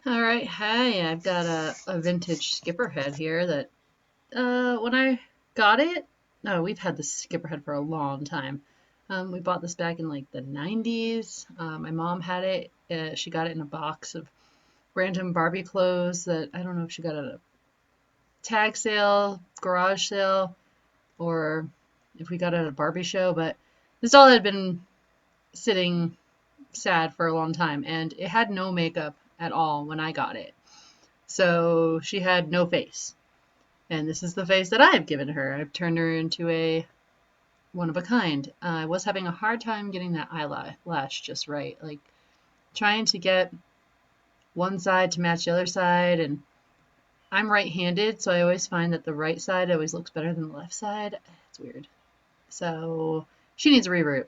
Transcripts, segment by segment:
All right, hey, I've got a vintage skipper head here that when I got it, no, we've had this skipper head for a long time. We bought this back in like the 90s. My mom had it. She got it in a box of random Barbie clothes that I don't know if she got at a tag sale, garage sale, or if we got it at a Barbie show, but this doll had been sitting sad for a long time and it had no makeup at all when I got it. So she had no face. And this is the face that I've given her. I've turned her into a one of a kind. I was having a hard time getting that eyelash just right. Like trying to get one side to match the other side. And I'm right-handed, so I always find that the right side always looks better than the left side. It's weird. So she needs a reroot.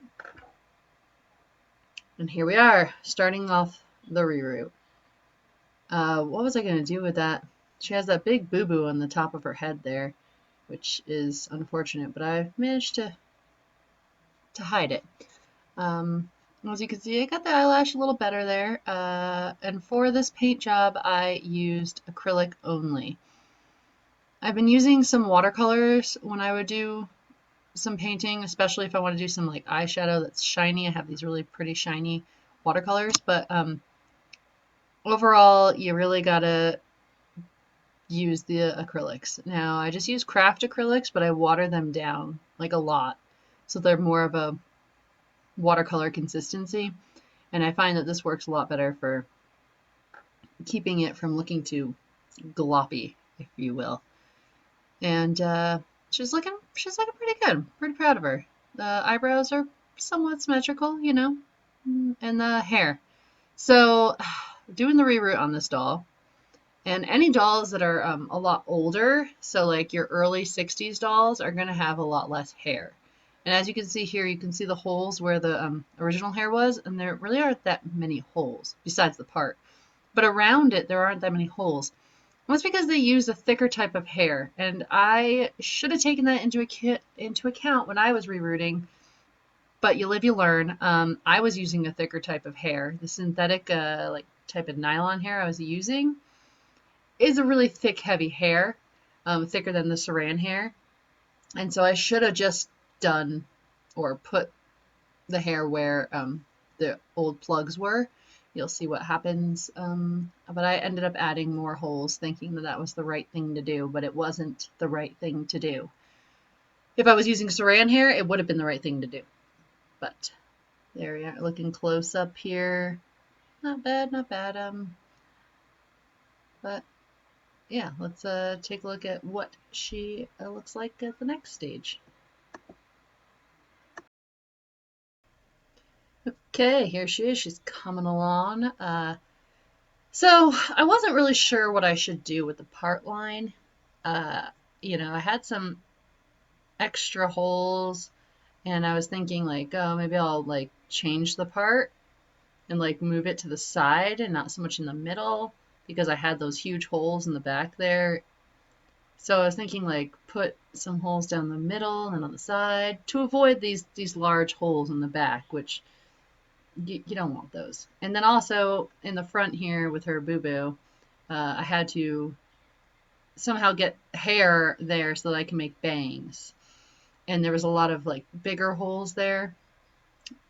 And here we are, starting off the reroot. What was I going to do with that? She has that big boo-boo on the top of her head there, which is unfortunate, but I've managed to hide it. As you can see, I got the eyelash a little better there. And for this paint job, I used acrylic only. I've been using some watercolors when I would do some painting, especially if I want to do some like eyeshadow that's shiny. I have these really pretty shiny watercolors, but overall, you really gotta use the acrylics. Now, I just use craft acrylics, but I water them down like a lot, so they're more of a watercolor consistency. And I find that this works a lot better for keeping it from looking too gloppy, if you will. And she's looking pretty good. Pretty proud of her. The eyebrows are somewhat symmetrical, and the hair. So, doing the reroot on this doll, and any dolls that are a lot older, so like your early 60s dolls, are going to have a lot less hair. And as you can see here, you can see the holes where the original hair was, and there really aren't that many holes, besides the part. But around it, there aren't that many holes. Well, that's because they use a thicker type of hair, and I should have taken that into account when I was rerooting. But you live, you learn. I was using a thicker type of hair. The synthetic, like type of nylon hair I was using is a really thick, heavy hair, thicker than the saran hair. And so I should have just done or put the hair where the old plugs were. You'll see what happens. But I ended up adding more holes thinking that that was the right thing to do, but it wasn't the right thing to do. If I was using saran hair, it would have been the right thing to do. But there we are, looking close up here. Not bad, not bad. But yeah, let's take a look at what she looks like at the next stage. Okay, here she is. She's coming along. So I wasn't really sure what I should do with the part line. Uh, I had some extra holes, and I was thinking like, oh, maybe I'll like change the part and like move it to the side and not so much in the middle because I had those huge holes in the back there. So I was thinking like put some holes down the middle and on the side to avoid these large holes in the back, which you don't want those. And then also in the front here with her boo-boo, I had to somehow get hair there so that I can make bangs. And there was a lot of like bigger holes there,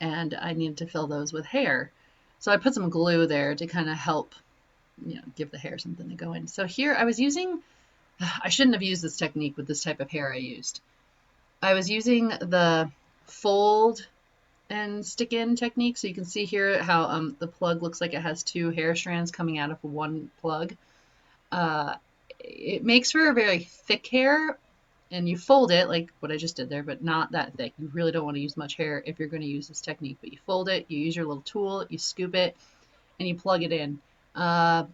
and I needed to fill those with hair. So I put some glue there to kind of help, give the hair something to go in. So here I was using, I shouldn't have used this technique with this type of hair I used. I was using the fold and stick in technique. So you can see here how the plug looks like it has two hair strands coming out of one plug. It makes for a very thick hair, and you fold it like what I just did there, but not that thick. You really don't want to use much hair if you're going to use this technique, but you fold it, you use your little tool, you scoop it, and you plug it in. I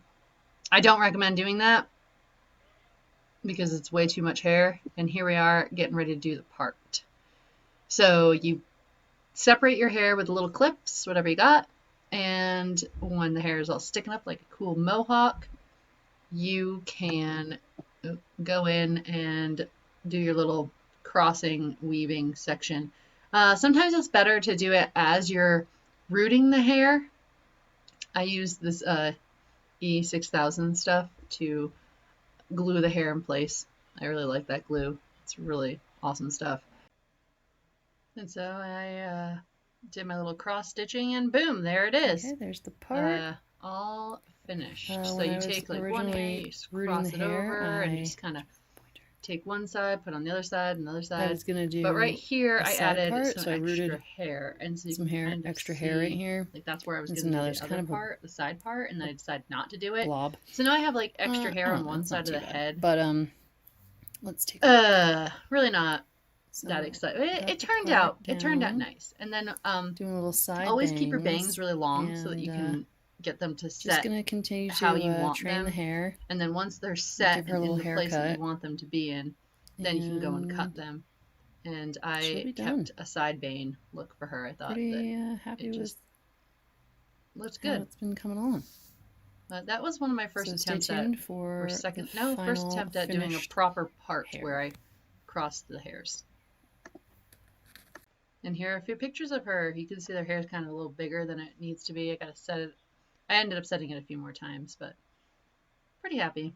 don't recommend doing that because it's way too much hair, and here we are getting ready to do the part. So you separate your hair with little clips, whatever you got, and when the hair is all sticking up like a cool mohawk, you can go in and do your little crossing weaving section. Sometimes it's better to do it as you're rooting the hair. I use this E6000 stuff to glue the hair in place. I really like that glue. It's really awesome stuff. And so I did my little cross stitching, and boom, there it is. Okay, there's the part. All finished. So When you I was take like one hair, originally you just rooting cross the it hair, over, and you just kind of take one side, put on the other side, and the other I side. was gonna do But right here, a I side added part, some so I extra rooted hair, and so you some can hair, kind of extra see, hair right here. like that's where I was And going so to now do there's the kind other of a part, the side part, and then I decided not to do it. blob. So now I have like extra I hair don't on know, one it's side not of too the bad. head. But let's take a look. Really not So that excited. It got turned the part out. It turned out down. nice. And then Doing a little side always bangs, keep your bangs really long so that and you can get them to just set gonna continue how you to want train the them. hair. And then once they're set Give her a and in little the place that you haircut, want them to be in, then you can go and cut and them. And she'll I be done. kept a side bane look for her. I thought that Pretty happy it with just looks how good. it's been coming along. But that was one of my first So stay attempts at, tuned or for second, the no, first final attempt at doing a finished proper part hair. where I crossed the hairs. And here are a few pictures of her. You can see their hair is kind of a little bigger than it needs to be. I gotta set it. I ended up setting it a few more times, but pretty happy.